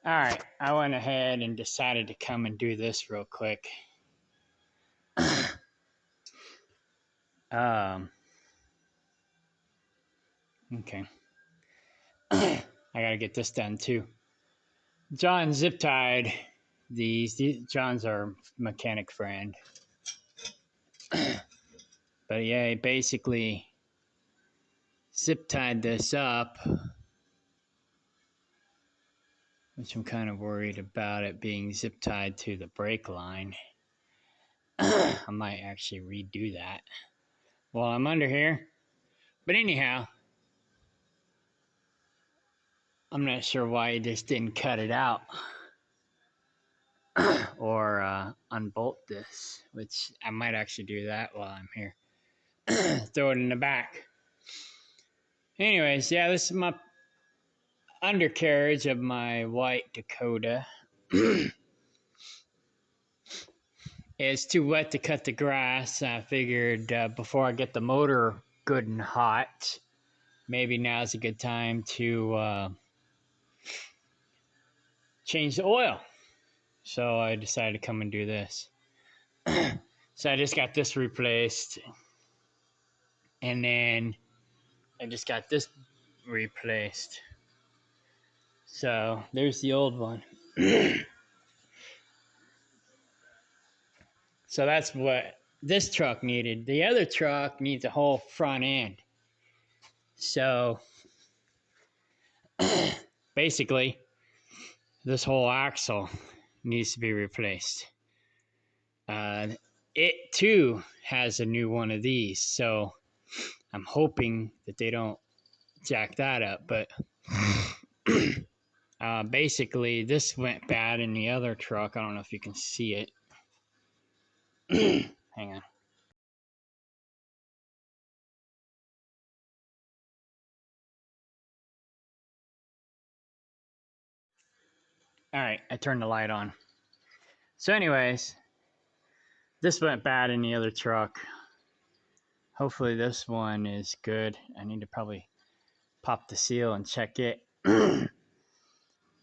All right, I went ahead and decided to come and do this real quick. Okay. I gotta get this done too. John zip tied these. John's our mechanic friend. But yeah, he basically zip tied this up, which I'm kind of worried about it being zip tied to the brake line. I might actually redo that while I'm under here. But anyhow, I'm not sure why he just didn't cut it out or unbolt this, which I might actually do that while I'm here. Throw it in the back. Anyways, yeah, this is my undercarriage of my white Dakota. It's too wet to cut the grass. I figured before I get the motor good and hot, maybe now's a good time to change the oil. So I decided to come and do this. So I just got this replaced. And then I just got this replaced. So there's the old one. So that's what this truck needed. The other truck needs a whole front end. So basically, this whole axle needs to be replaced. It too has a new one of these. So I'm hoping that they don't jack that up. But basically, this went bad in the other truck. I don't know if you can see it. Hang on. All right, I turned the light on. So anyways, this went bad in the other truck. Hopefully this one is good. I need to probably pop the seal and check it.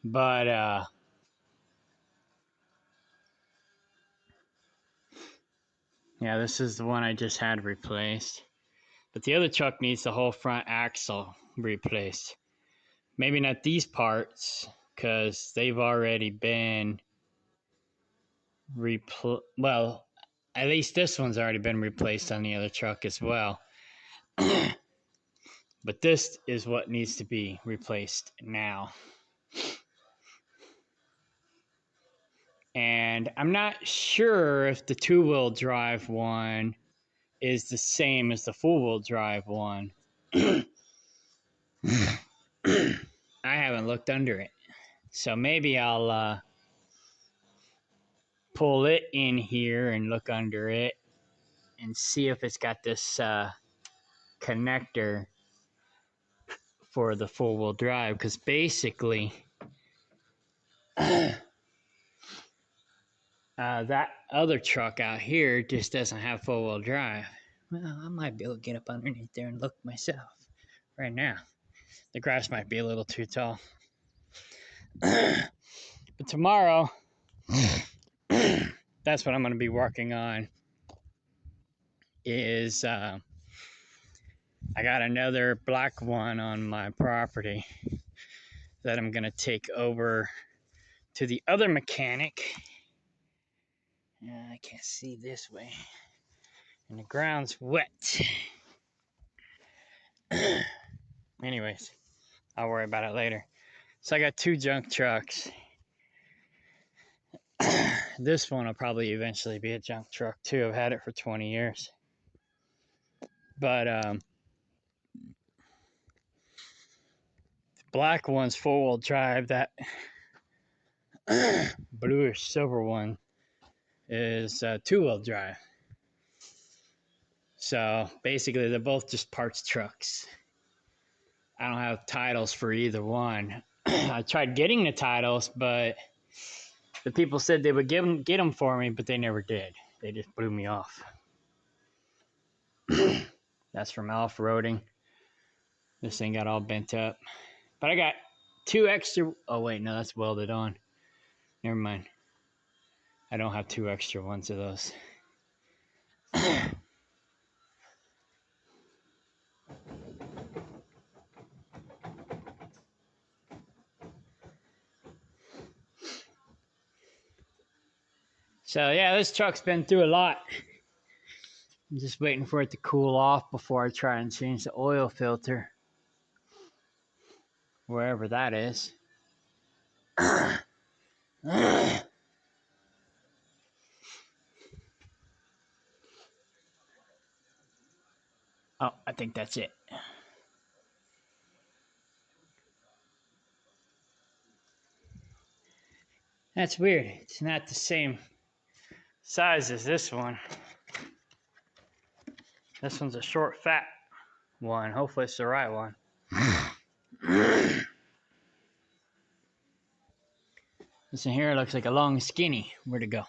But yeah, this is the one I just had replaced. But the other truck needs the whole front axle replaced. Maybe not these parts, because they've already been well, at least this one's already been replaced on the other truck as well. But this is what needs to be replaced now. And I'm not sure if the two-wheel drive one is the same as the four-wheel drive one. I haven't looked under it. So maybe I'll pull it in here and look under it and see if it's got this connector for the four-wheel drive. Because basically, that other truck out here just doesn't have four-wheel drive. Well, I might be able to get up underneath there and look myself right now. The grass might be a little too tall. But tomorrow, that's what I'm going to be working on. Is I got another black one on my property that I'm going to take over to the other mechanic. I can't see this way. And the ground's wet. Anyways, I'll worry about it later. So I got two junk trucks. This one will probably eventually be a junk truck too. I've had it for 20 years. But black one's four-wheel drive. That bluish silver one is two-wheel drive. So basically, they're both just parts trucks. I don't have titles for either one. I tried getting the titles, but the people said they would get them for me, but they never did. They just blew me off. That's from off-roading. This thing got all bent up. But I got 2 extra. Oh, wait, no, that's welded on. Never mind. I don't have 2 extra ones of those. So, yeah, this truck's been through a lot. I'm just waiting for it to cool off before I try and change the oil filter. Wherever that is. Oh, I think that's it. That's weird. It's not the same size as this one. This one's a short, fat one. Hopefully it's the right one. This one here looks like a long skinny. Where'd it go?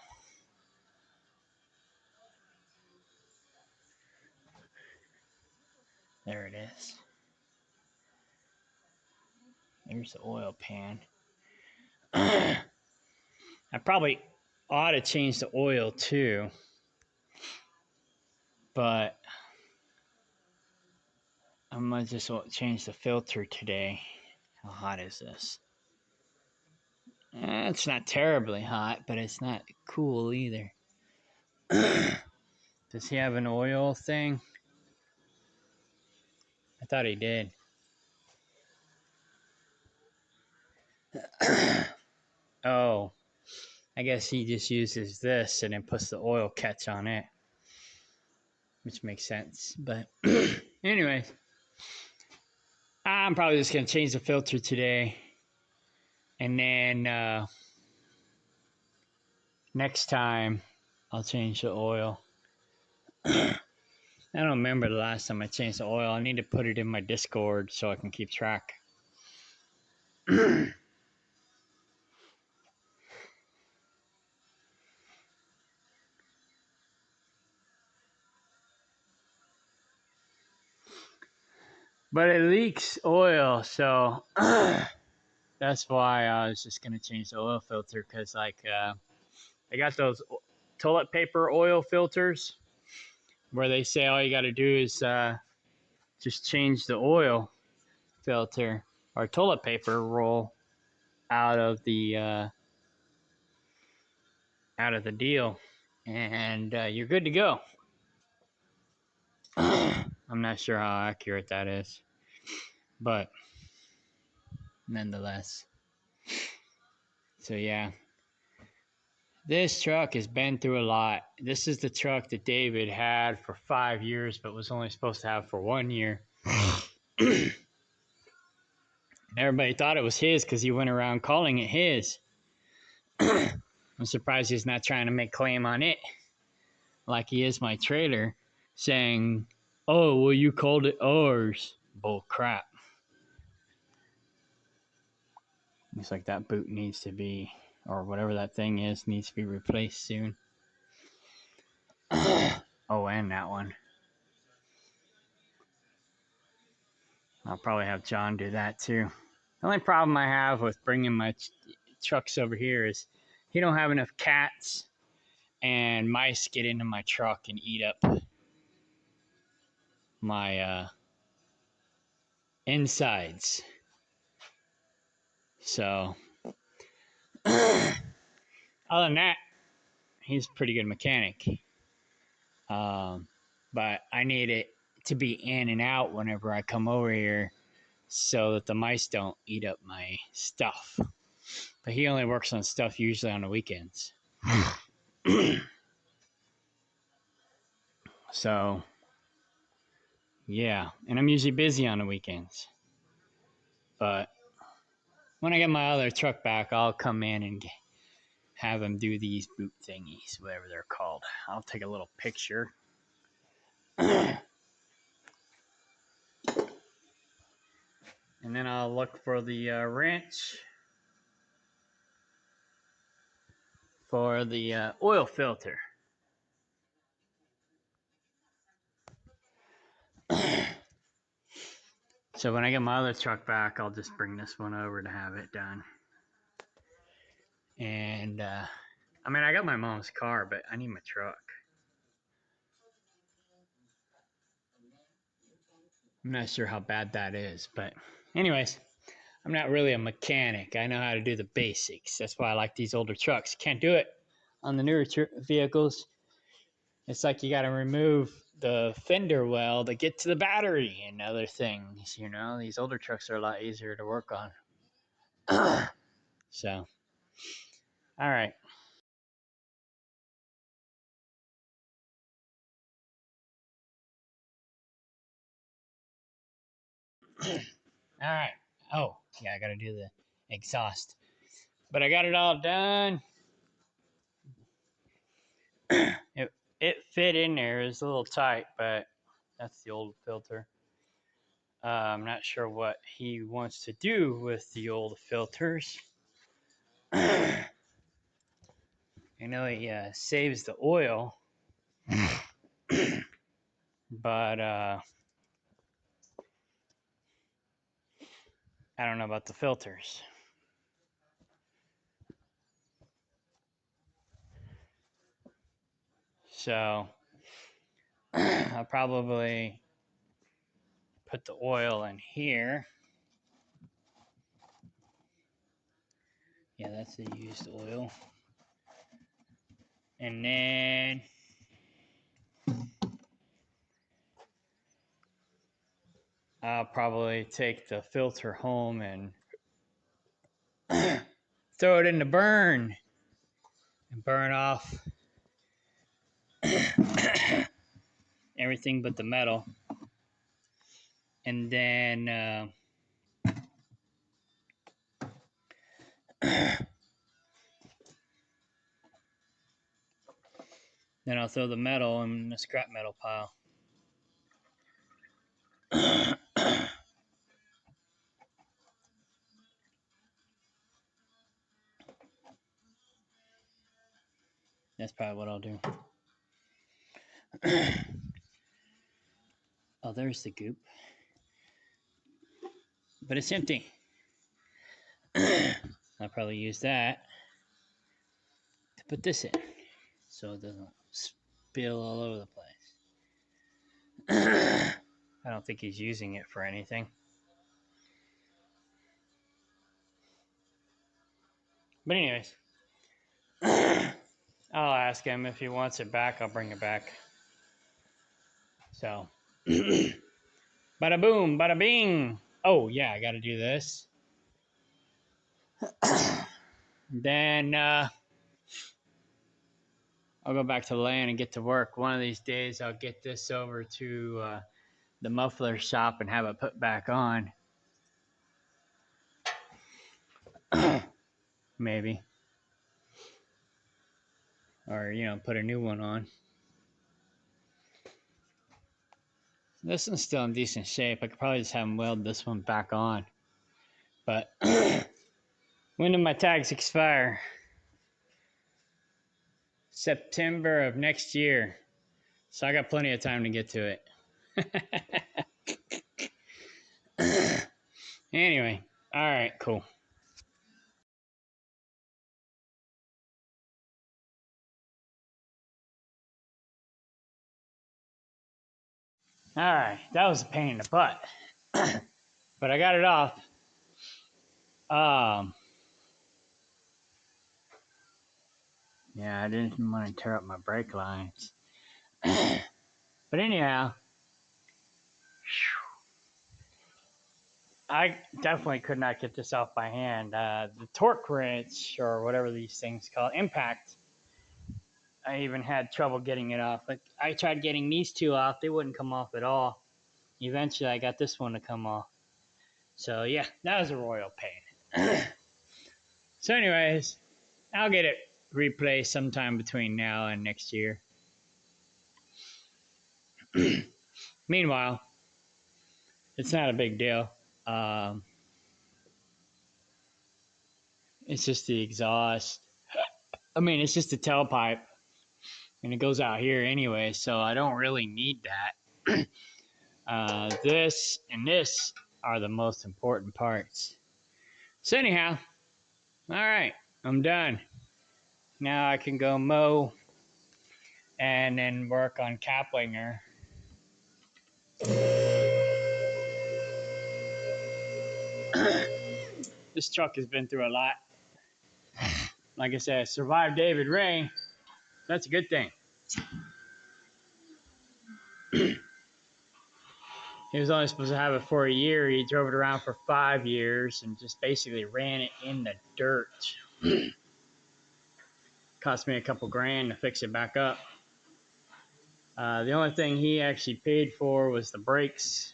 There it is. There's the oil pan. I probably ought to change the oil too, but I might just change the filter today. How hot is this? It's not terribly hot, but it's not cool either. Does he have an oil thing? I thought he did. Oh, I guess he just uses this and then puts the oil catch on it, which makes sense. But anyways, I'm probably just going to change the filter today. And then next time, I'll change the oil. I don't remember the last time I changed the oil. I need to put it in my Discord so I can keep track. But it leaks oil, so that's why I was just going to change the oil filter, because I got those toilet paper oil filters where they say all you got to do is just change the oil filter or toilet paper roll out of the deal, and you're good to go. I'm not sure how accurate that is, but nonetheless. So yeah, this truck has been through a lot. This is the truck that David had for 5 years, but was only supposed to have for 1 year. Everybody thought it was his because he went around calling it his. I'm surprised he's not trying to make claim on it like he is my trailer, saying, oh, well, you called it ours. Bull crap. Looks like that boot needs to be, or whatever that thing is, needs to be replaced soon. Oh, and that one. I'll probably have John do that too. The only problem I have with bringing my trucks over here is he don't have enough cats and mice get into my truck and eat up my insides. So, other than that, he's a pretty good mechanic. But I need it to be in and out whenever I come over here so that the mice don't eat up my stuff. But he only works on stuff usually on the weekends. So, yeah. And I'm usually busy on the weekends. But when I get my other truck back, I'll come in and have him do these boot thingies, whatever they're called. I'll take a little picture. And then I'll look for the wrench for the oil filter. So when I get my other truck back, I'll just bring this one over to have it done. And I mean, I got my mom's car, but I need my truck. I'm not sure how bad that is, but anyways, I'm not really a mechanic. I know how to do the basics. That's why I like these older trucks. Can't do it on the newer vehicles. It's like you got to remove the fender well to get to the battery and other things. You know, these older trucks are a lot easier to work on. So, all right. All right. Oh, yeah, I got to do the exhaust. But I got it all done. It fit in there. It was a little tight, but that's the old filter. I'm not sure what he wants to do with the old filters. I know he saves the oil, but I don't know about the filters. So I'll probably put the oil in here. Yeah, that's the used oil. And then I'll probably take the filter home and throw it in the burn and burn off everything but the metal. And then then I'll throw the metal in the scrap metal pile. That's probably what I'll do. Oh, there's the goop. But it's empty. I'll probably use that to put this in so it doesn't spill all over the place. I don't think he's using it for anything. But anyways, I'll ask him if he wants it back. I'll bring it back. So, bada boom, bada bing. Oh yeah, I got to do this. Then I'll go back to the land and get to work. One of these days, I'll get this over to the muffler shop and have it put back on. Maybe. Or, put a new one on. This one's still in decent shape. I could probably just have them weld this one back on. But when do my tags expire? September of next year. So I got plenty of time to get to it. Anyway, all right, cool. All right, that was a pain in the butt. But I got it off. Yeah, I didn't want to tear up my brake lines. But anyhow, I definitely could not get this off by hand. The torque wrench, or whatever these things call impact, I even had trouble getting it off. Like I tried getting these two off, they wouldn't come off at all. Eventually, I got this one to come off. So yeah, that was a royal pain. So anyways, I'll get it replaced sometime between now and next year. Meanwhile, it's not a big deal. It's just the exhaust. I mean, it's just the tailpipe, and it goes out here anyway, so I don't really need that. This and this are the most important parts. So anyhow, all right, I'm done. Now I can go mow and then work on Kaplinger. This truck has been through a lot. Like I said, survived David Ray. That's a good thing. He was only supposed to have it for a year. He drove it around for 5 years and just basically ran it in the dirt. Cost me a couple grand to fix it back up. The only thing he actually paid for was the brakes,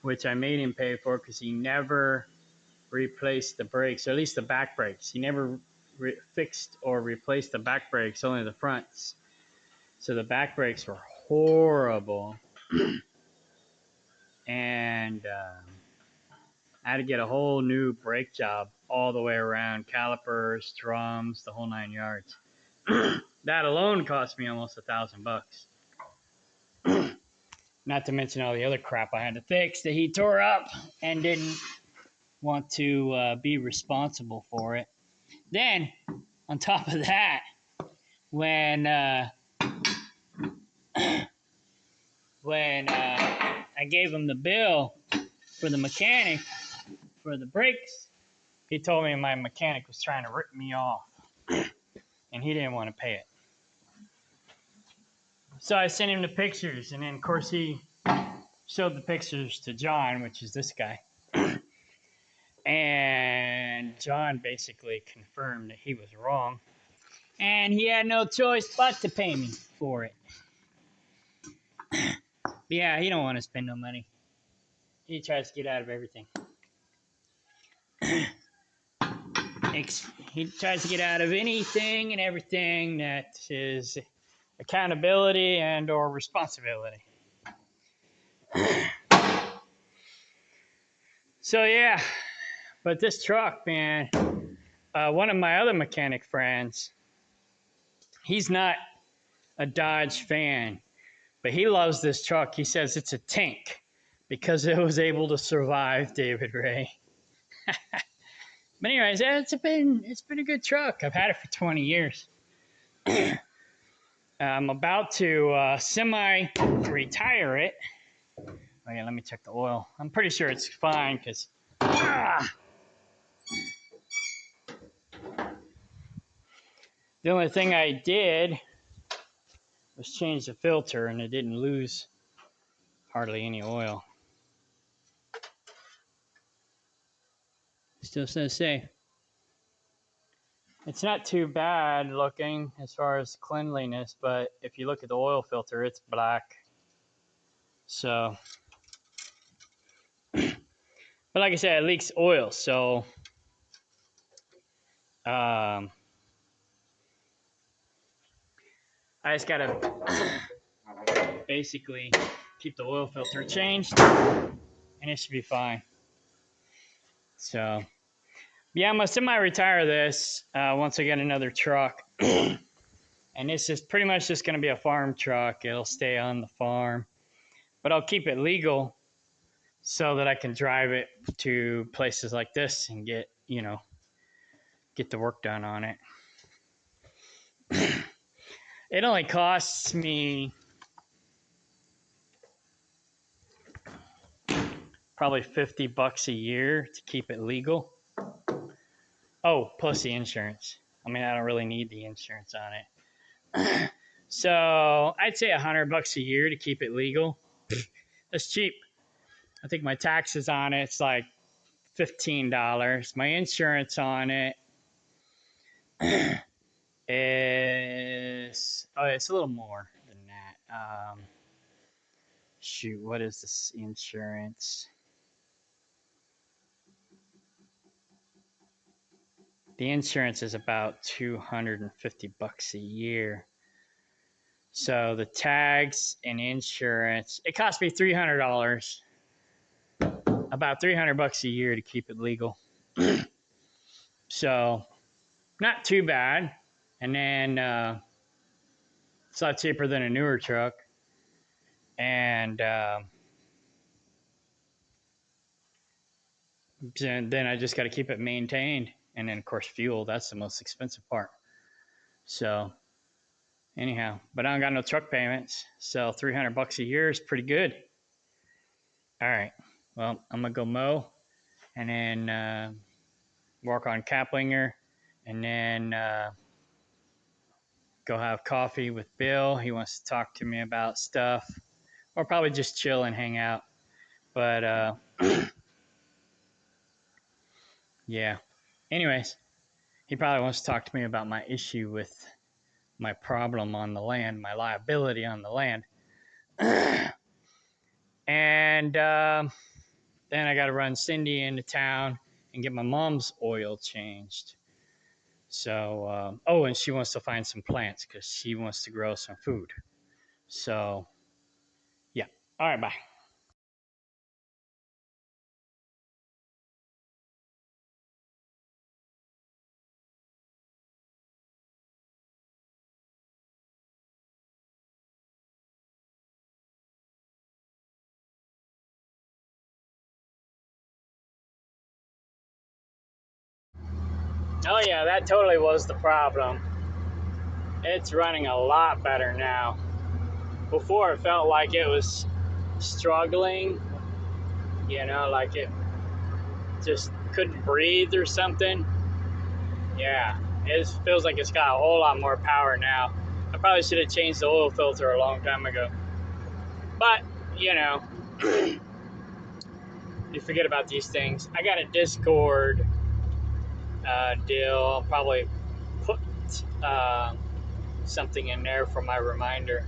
which I made him pay for because he never replaced the brakes, or at least the back brakes. He never fixed or replaced the back brakes, only the fronts. So the back brakes were horrible. And I had to get a whole new brake job all the way around, calipers, drums, the whole 9 yards. That alone cost me almost $1,000. Not to mention all the other crap I had to fix that he tore up and didn't want to be responsible for it. Then, on top of that, when I gave him the bill for the mechanic for the brakes, he told me my mechanic was trying to rip me off, and he didn't want to pay it. So I sent him the pictures, and then of course he showed the pictures to John, which is this guy. And John basically confirmed that he was wrong, and he had no choice but to pay me for it. But yeah, he don't want to spend no money. He tries to get out of everything. He tries to get out of anything and everything that is accountability and or responsibility. So yeah, but this truck, man, one of my other mechanic friends, he's not a Dodge fan, but he loves this truck. He says it's a tank because it was able to survive David Ray. But anyways, it's been a good truck. I've had it for 20 years. I'm about to semi-retire it. Okay, let me check the oil. I'm pretty sure it's fine because the only thing I did was change the filter and it didn't lose hardly any oil. Still says safe. It's not too bad looking as far as cleanliness, but if you look at the oil filter, it's black. So, but like I said, it leaks oil, so I just gotta basically keep the oil filter changed, and it should be fine. So, yeah, I'm gonna semi-retire this once I get another truck. And this is pretty much just going to be a farm truck. It'll stay on the farm, but I'll keep it legal so that I can drive it to places like this and get the work done on it. It only costs me probably $50 a year to keep it legal. Oh, plus the insurance. I mean, I don't really need the insurance on it. So I'd say $100 a year to keep it legal. That's cheap. I think my taxes on it's like $15. My insurance on it is it's a little more than that. Shoot, what is this insurance? The insurance is about $250 a year. So the tags and insurance, it cost me $300, about $300 a year to keep it legal. So not too bad. And then it's a lot cheaper than a newer truck. And And then I just got to keep it maintained. And then, of course, fuel, that's the most expensive part. So, anyhow, but I don't got no truck payments. So, $300 a year is pretty good. All right. Well, I'm going to go mow and then work on Kaplinger and then go have coffee with Bill. He wants to talk to me about stuff or probably just chill and hang out. But yeah. Anyways, he probably wants to talk to me about my issue with my problem on the land, my liability on the land. And then I got to run Cindy into town and get my mom's oil changed. So, oh, and she wants to find some plants because she wants to grow some food. So, yeah. All right, bye. Oh, yeah, that totally was the problem. It's running a lot better now. Before, it felt like it was struggling, like it just couldn't breathe or something. Yeah, it feels like it's got a whole lot more power now. I probably should have changed the oil filter a long time ago. But, you forget about these things. I got a Discord deal. I'll probably put something in there for my reminder.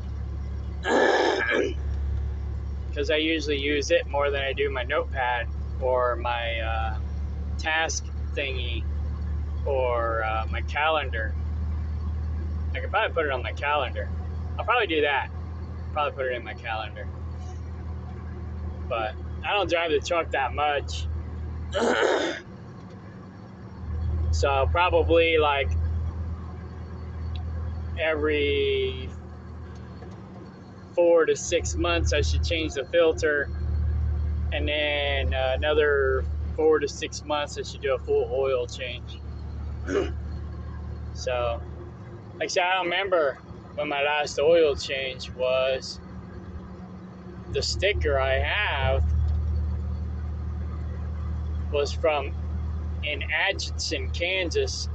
Because I usually use it more than I do my notepad or my task thingy or my calendar. I could probably put it on my calendar. I'll probably do that. Probably put it in my calendar. But I don't drive the truck that much. So probably like every 4 to 6 months I should change the filter. And then another 4 to 6 months I should do a full oil change. So, like I said, I don't remember when my last oil change was. The sticker I have was from in Atchison, Kansas,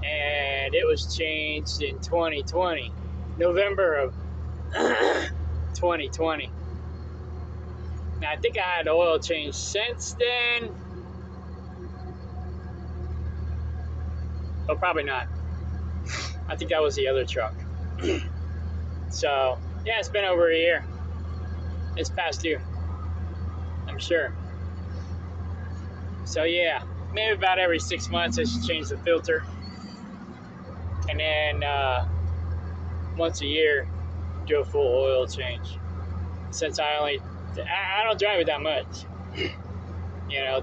and it was changed in 2020, November of 2020. Now, I think I had oil change since then, but probably not. I think that was the other truck. So, yeah, it's been over a year. It's past due, I'm sure. So, yeah, maybe about every 6 months I should change the filter. And then once a year, do a full oil change. Since I don't drive it that much,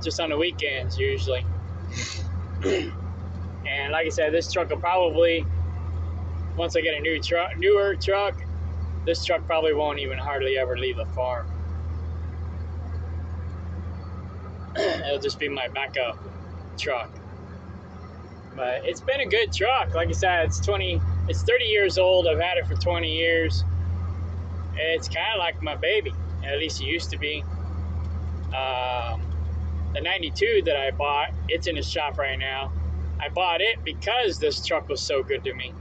just on the weekends usually. And like I said, this truck will probably, once I get a newer truck, this truck probably won't even hardly ever leave the farm. It'll just be my backup truck. But it's been a good truck. Like I said, it's 30 years old. I've had it for 20 years. It's kind of like my baby. At least it used to be. The 92 that I bought, it's in the shop right now. I bought it because this truck was so good to me.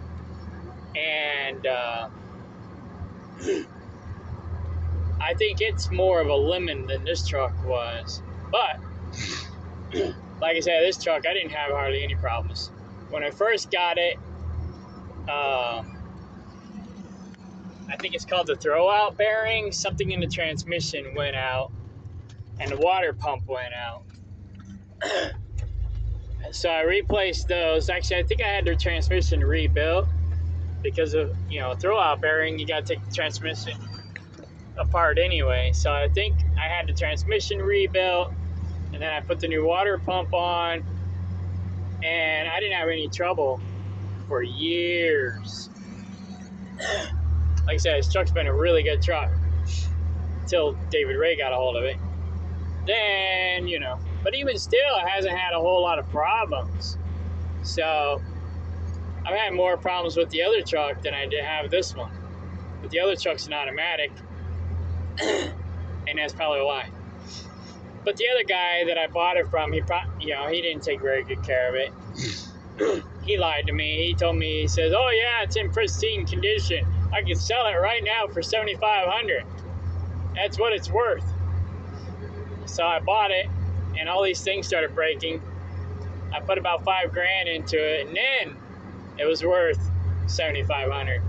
And I think it's more of a lemon than this truck was. But, like I said, this truck, I didn't have hardly any problems. When I first got it, I think it's called the throwout bearing. Something in the transmission went out, and the water pump went out. So I replaced those. Actually, I think I had the transmission rebuilt because of, throwout bearing, you got to take the transmission apart anyway. So I think I had the transmission rebuilt, and then I put the new water pump on, and I didn't have any trouble for years. Like I said, this truck's been a really good truck until David Ray got a hold of it. then, but even still, it hasn't had a whole lot of problems. So I've had more problems with the other truck than I did have this one. But the other truck's an automatic, and that's probably why. But the other guy that I bought it from, he didn't take very good care of it. He lied to me. He told me, he says, "Oh yeah, it's in pristine condition. I can sell it right now for $7,500. That's what it's worth." So I bought it, and all these things started breaking. I put about $5,000 into it, and then it was worth $7,500.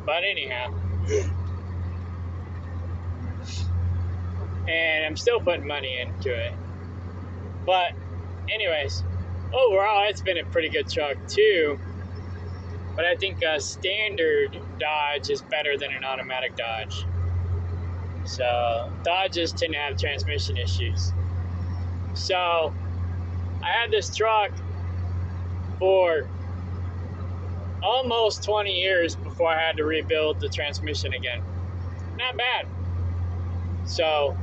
But anyhow, and I'm still putting money into it. But anyways, overall, it's been a pretty good truck too. But I think a standard Dodge is better than an automatic Dodge. So Dodges tend to have transmission issues. So I had this truck for almost 20 years before I had to rebuild the transmission again. Not bad. So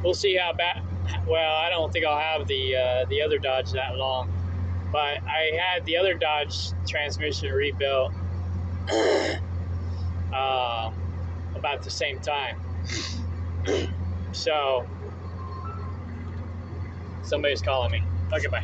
we'll see how bad. Well, I don't think I'll have the other Dodge that long, but I had the other Dodge transmission rebuilt about the same time. So somebody's calling me. Okay, bye.